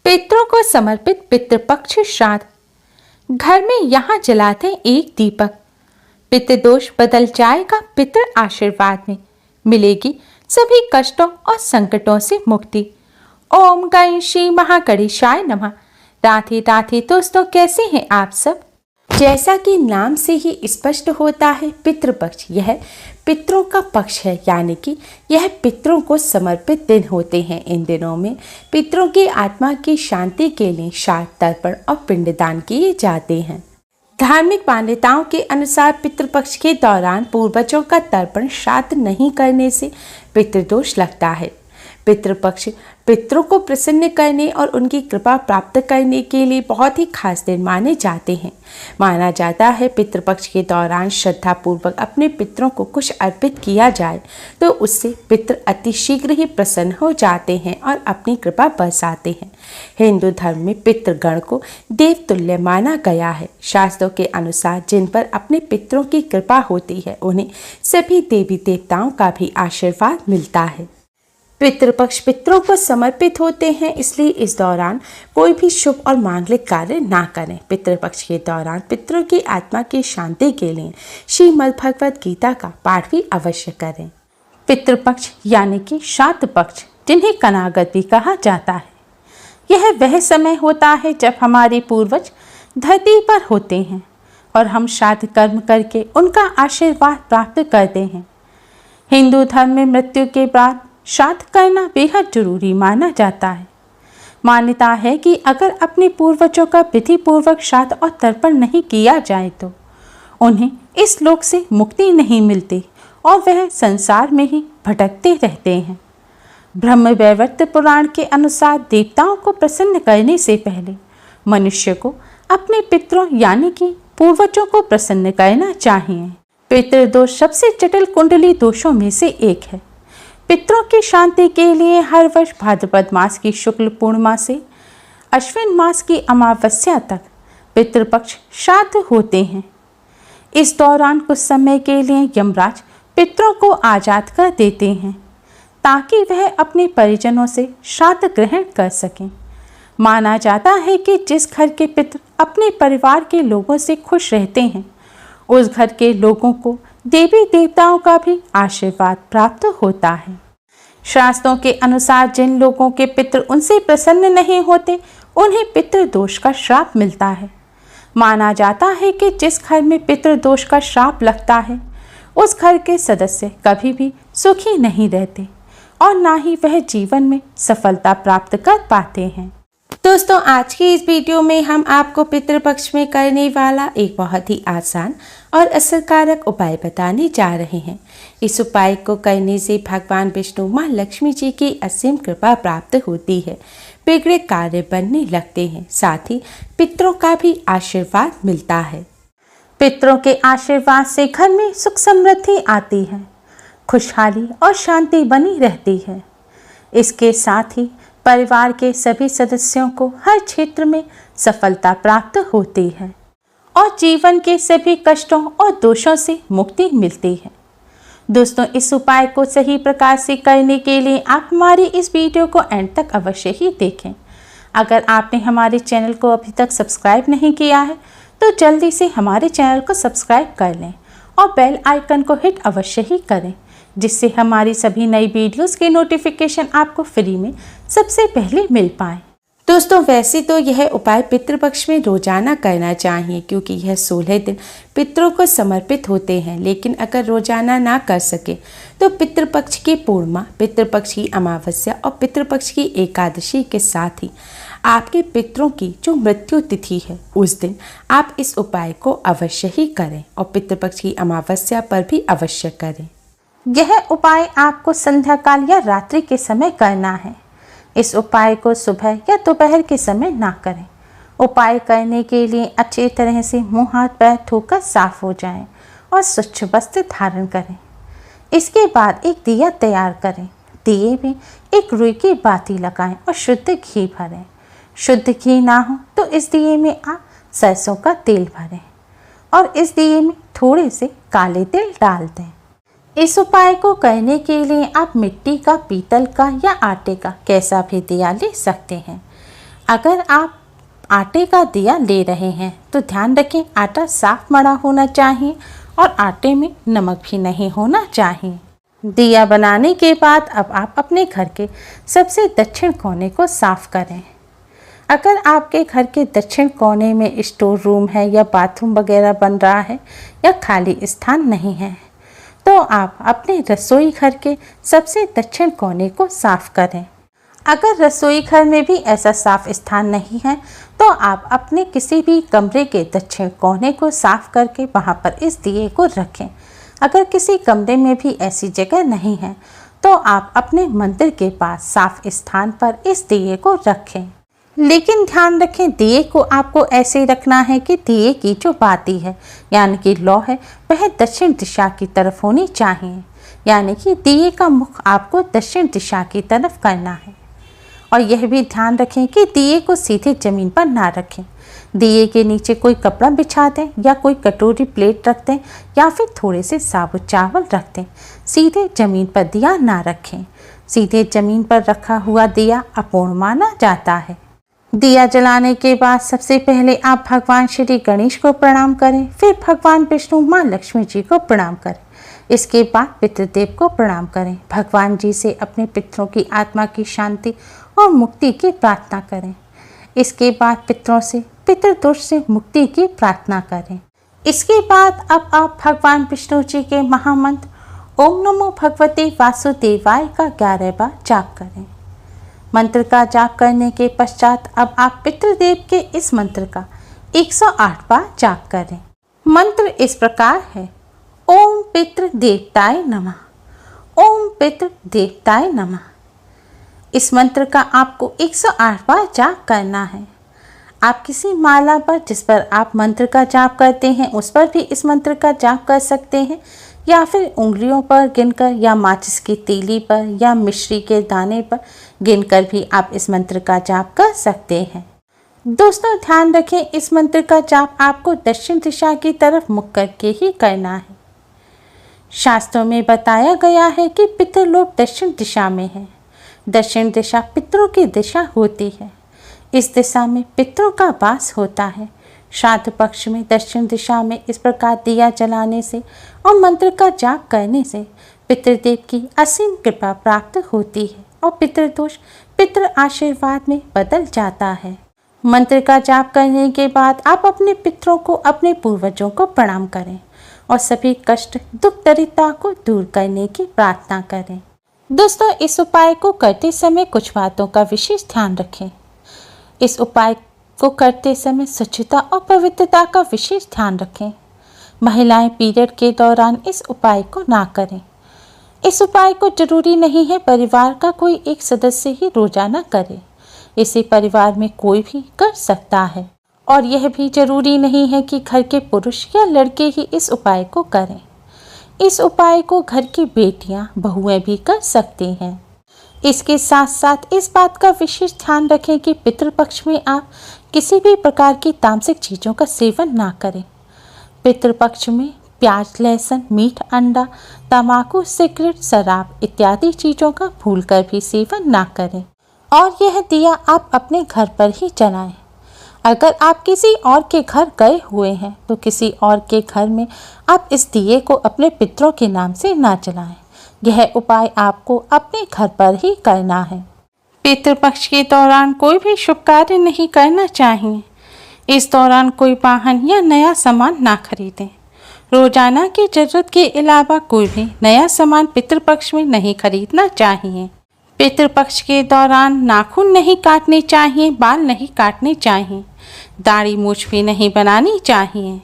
पितरों को समर्पित पितृपक्ष श्राद्ध। घर में यहाँ जलाते एक दीपक, पितृदोष बदल जाएगा पितृ आशीर्वाद में, मिलेगी सभी कष्टों और संकटों से मुक्ति। ओम गण श्री महागणेशाय नमः। राधे राधे दोस्तों, कैसे हैं आप सब। जैसा कि नाम से ही स्पष्ट होता है, पितृपक्ष यह पितरों का पक्ष है, यानी कि यह पितरों को समर्पित दिन होते हैं। इन दिनों में पितरों की आत्मा की शांति के लिए श्राद्ध, तर्पण और पिंडदान किए जाते हैं। धार्मिक मान्यताओं के अनुसार पितृपक्ष के दौरान पूर्वजों का तर्पण श्राद्ध नहीं करने से पितृदोष लगता है। पितृपक्ष पितरों को प्रसन्न करने और उनकी कृपा प्राप्त करने के लिए बहुत ही खास दिन माने जाते हैं। माना जाता है पितृपक्ष के दौरान श्रद्धा पूर्वक अपने पितरों को कुछ अर्पित किया जाए तो उससे पितृ अति शीघ्र ही प्रसन्न हो जाते हैं और अपनी कृपा बरसाते हैं। हिंदू धर्म में पितृगण को देवतुल्य माना गया है। शास्त्रों के अनुसार जिन पर अपने पितरों की कृपा होती है उन्हें सभी देवी देवताओं का भी आशीर्वाद मिलता है। पितृपक्ष पितरों को समर्पित होते हैं, इसलिए इस दौरान कोई भी शुभ और मांगलिक कार्य ना करें। पितृपक्ष के दौरान पितरों की आत्मा की शांति के लिए श्रीमद् भगवद गीता का पाठ भी अवश्य करें। पितृपक्ष यानी कि श्राद्ध पक्ष, जिन्हें कनागत भी कहा जाता है, यह वह समय होता है जब हमारे पूर्वज धरती पर होते हैं और हम श्राद्ध कर्म करके उनका आशीर्वाद प्राप्त करते हैं। हिंदू धर्म में मृत्यु के बाद श्राद्ध करना बेहद जरूरी माना जाता है। मान्यता है कि अगर अपने पूर्वजों का विधि पूर्वक श्राद्ध और तर्पण नहीं किया जाए तो उन्हें इस लोक से मुक्ति नहीं मिलती और वह संसार में ही भटकते रहते हैं। ब्रह्म वैवर्त पुराण के अनुसार देवताओं को प्रसन्न करने से पहले मनुष्य को अपने पितरों यानी कि पूर्वजों को प्रसन्न करना चाहिए। पितृदोष सबसे जटिल कुंडली दोषों में से एक है। पितरों की शांति के लिए हर वर्ष भाद्रपद मास की शुक्ल पूर्णिमा से अश्विन मास की अमावस्या तक पितृपक्ष श्राद्ध होते हैं। इस दौरान कुछ समय के लिए यमराज पितरों को आज़ाद कर देते हैं ताकि वह अपने परिजनों से श्राद्ध ग्रहण कर सकें। माना जाता है कि जिस घर के पितर अपने परिवार के लोगों से खुश रहते हैं उस घर के लोगों को देवी देवताओं का भी आशीर्वाद प्राप्त होता है। शास्त्रों के अनुसार जिन लोगों के पितृ उनसे प्रसन्न नहीं होते उन्हें पितृदोष का श्राप मिलता है। माना जाता है कि जिस घर में पितृदोष का श्राप लगता है उस घर के सदस्य कभी भी सुखी नहीं रहते और ना ही वह जीवन में सफलता प्राप्त कर पाते हैं। दोस्तों, आज की इस वीडियो में हम आपको पितृपक्ष में करने वाला एक बहुत ही आसान और असरकारक उपाय बताने जा रहे हैं। इस उपाय को करने से भगवान विष्णु माँ लक्ष्मी जी की असीम कृपा प्राप्त होती है, बिगड़े कार्य बनने लगते हैं, साथ ही पितरों का भी आशीर्वाद मिलता है। पितरों के आशीर्वाद से घर में सुख समृद्धि आती है, खुशहाली और शांति बनी रहती है। इसके साथ ही परिवार के सभी सदस्यों को हर क्षेत्र में सफलता प्राप्त होती है और जीवन के सभी कष्टों और दोषों से मुक्ति मिलती है। दोस्तों, इस उपाय को सही प्रकार से करने के लिए आप हमारी इस वीडियो को एंड तक अवश्य ही देखें। अगर आपने हमारे चैनल को अभी तक सब्सक्राइब नहीं किया है तो जल्दी से हमारे चैनल को सब्सक्राइब कर लें और बेल आइकन को हिट अवश्य ही करें, जिससे हमारी सभी नई वीडियोस के नोटिफिकेशन आपको फ्री में सबसे पहले मिल पाए। दोस्तों, वैसे तो यह उपाय पितृपक्ष में रोजाना करना चाहिए क्योंकि यह 16 दिन पितरों को समर्पित होते हैं, लेकिन अगर रोजाना ना कर सके तो पितृपक्ष की पूर्णिमा, पितृपक्ष की अमावस्या और पितृपक्ष की एकादशी के साथ ही आपके पितरों की जो मृत्यु तिथि है उस दिन आप इस उपाय को अवश्य ही करें और पितृपक्ष की अमावस्या पर भी अवश्य करें। यह उपाय आपको संध्या काल या रात्रि के समय करना है। इस उपाय को सुबह या दोपहर के समय ना करें। उपाय करने के लिए अच्छी तरह से मुंह हाथ पैर धोकर साफ हो जाएं और स्वच्छ वस्त्र धारण करें। इसके बाद एक दिया तैयार करें। दिए में एक रुई की बाती लगाएं और शुद्ध घी भरें। शुद्ध घी ना हो तो इस दिए में आप सरसों का तेल भरें और इस दिए में थोड़े से काले तिल डाल दें। इस उपाय को करने के लिए आप मिट्टी का, पीतल का या आटे का कैसा भी दिया ले सकते हैं। अगर आप आटे का दिया ले रहे हैं तो ध्यान रखें आटा साफ मड़ा होना चाहिए और आटे में नमक भी नहीं होना चाहिए। दिया बनाने के बाद अब आप अपने घर के सबसे दक्षिण कोने को साफ करें। अगर आपके घर के दक्षिण कोने में स्टोर रूम है या बाथरूम वगैरह बन रहा है या खाली स्थान नहीं है तो आप अपने रसोई घर के सबसे दक्षिण कोने को साफ करें। अगर रसोई घर में भी ऐसा साफ स्थान नहीं है तो आप अपने किसी भी कमरे के दक्षिण कोने को साफ करके वहां पर इस दिए को रखें। अगर किसी कमरे में भी ऐसी जगह नहीं है तो आप अपने मंदिर के पास साफ स्थान पर इस दिए को रखें। लेकिन ध्यान रखें दिए को आपको ऐसे रखना है कि दिए की जो बाती है यानी कि लौ है वह दक्षिण दिशा की तरफ होनी चाहिए, यानी कि दिए का मुख आपको दक्षिण दिशा की तरफ करना है। और यह भी ध्यान रखें कि दिए को सीधे ज़मीन पर ना रखें। दिए के नीचे कोई कपड़ा बिछा दें या कोई कटोरी प्लेट रख दें या फिर थोड़े से साबुत चावल रख दें। सीधे ज़मीन पर दिया ना रखें। सीधे ज़मीन पर रखा हुआ दिया अपूर्ण माना जाता है। दिया जलाने के बाद सबसे पहले आप भगवान श्री गणेश को प्रणाम करें, फिर भगवान विष्णु माँ लक्ष्मी जी को प्रणाम करें। इसके बाद पितृदेव को प्रणाम करें। भगवान जी से अपने पितरों की आत्मा की शांति और मुक्ति की प्रार्थना करें। इसके बाद पितरों से पितृदोष से मुक्ति की प्रार्थना करें। इसके बाद अब आप भगवान विष्णु जी के महामंत्र ओम नमो भगवते वासुदेवाय का 11 बार जाप करें। मंत्र का जाप करने के पश्चात अब आप पितृदेव के इस मंत्र का 108 बार जाप करें। मंत्र इस प्रकार है, ओम पितृ देवताय नमः, ओम पितृ देवताय नमः। इस मंत्र का आपको 108 बार जाप करना है। आप किसी माला पर जिस पर आप मंत्र का जाप करते हैं उस पर भी इस मंत्र का जाप कर सकते हैं या फिर उंगलियों पर गिनकर या माचिस की तीली पर या मिश्री के दाने पर गिनकर भी आप इस मंत्र का जाप कर सकते हैं। दोस्तों ध्यान रखें इस मंत्र का जाप आपको दक्षिण दिशा की तरफ मुख करके ही करना है। शास्त्रों में बताया गया है कि पितृलोक दक्षिण दिशा में है। दक्षिण दिशा पितरों की दिशा होती है। इस दिशा में पितरों का वास होता है। श्राद्ध पक्ष में दक्षिण दिशा में इस प्रकार दिया जलाने से और मंत्र का जाप करने से पितृदेव की असीम कृपा प्राप्त होती है और पितृदोष पितृ आशीर्वाद में बदल जाता है। मंत्र का जाप करने के बाद आप अपने पितरों को अपने पूर्वजों को प्रणाम करें और सभी कष्ट दुख दरिद्रता को दूर करने की प्रार्थना करें। दोस्तों इस उपाय को करते समय कुछ बातों का विशेष ध्यान रखें। इस उपाय को करते समय स्वच्छता और पवित्रता का विशेष ध्यान रखें। महिलाएं पीरियड के दौरान इस उपाय को ना करें। इस उपाय को जरूरी नहीं है परिवार का कोई एक सदस्य ही रोजाना करे। इसे परिवार में कोई भी कर सकता है और यह भी जरूरी नहीं है कि घर के पुरुष या लड़के ही इस उपाय को करें। इस उपाय को घर की बेटियां, बहुएं भी कर सकती हैं। इसके साथ साथ इस बात का विशेष ध्यान रखें कि पितृपक्ष में आप किसी भी प्रकार की तामसिक चीज़ों का सेवन ना करें। पितृपक्ष में प्याज, लहसुन, मीठ, अंडा, तंबाकू, सिगरेट, शराब इत्यादि चीज़ों का भूलकर भी सेवन ना करें और यह दिया आप अपने घर पर ही जलाएं। अगर आप किसी और के घर गए हुए हैं तो किसी और के घर में आप इस दिए को अपने पितरों के नाम से ना जलाएं। यह उपाय आपको अपने घर पर ही करना है। पितृपक्ष के दौरान कोई भी शुभ कार्य नहीं करना चाहिए। इस दौरान कोई वाहन या नया सामान ना खरीदें। रोजाना की जरूरत के अलावा कोई भी नया सामान पितृपक्ष में नहीं खरीदना चाहिए। पितृपक्ष के दौरान नाखून नहीं काटने चाहिए, बाल नहीं काटने चाहिए, दाढ़ी मूछ भी नहीं बनानी चाहिए।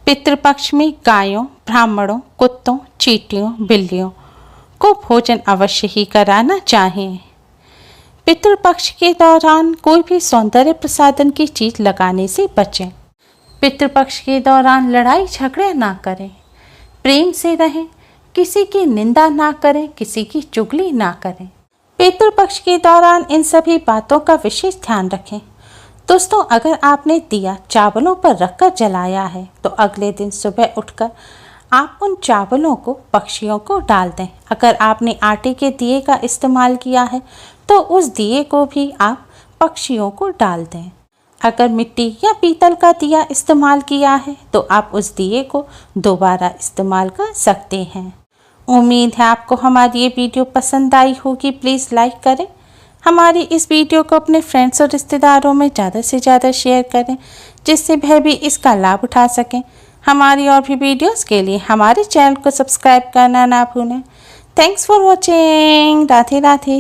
पितृपक्ष में गायों, ब्राह्मणों, कुत्तों, चींटियों, बिल्लियों को भोजन अवश्य ही कराना चाहिए। पितृपक्ष के दौरान कोई भी सौंदर्य प्रसाधन की चीज लगाने से बचें। पितृपक्ष के दौरान लड़ाई झगड़े ना करें, प्रेम से रहें, किसी की निंदा ना करें, किसी की चुगली ना करें। पितृपक्ष के दौरान इन सभी बातों का विशेष ध्यान रखें। दोस्तों अगर आपने दिया चावलों पर रखकर जलाया है तो अगले दिन सुबह उठकर आप उन चावलों को पक्षियों को डाल दें। अगर आपने आटे के दिए का इस्तेमाल किया है तो उस दिए को भी आप पक्षियों को डाल दें। अगर मिट्टी या पीतल का दिया इस्तेमाल किया है तो आप उस दिए को दोबारा इस्तेमाल कर सकते हैं। उम्मीद है आपको हमारी ये वीडियो पसंद आई होगी। प्लीज़ लाइक करें। हमारी इस वीडियो को अपने फ्रेंड्स और रिश्तेदारों में ज़्यादा से ज़्यादा शेयर करें, जिससे वह भी इसका लाभ उठा सकें। हमारी और भी वीडियोस के लिए हमारे चैनल को सब्सक्राइब करना ना भूलें। Thanks for watching. Radhe Radhe.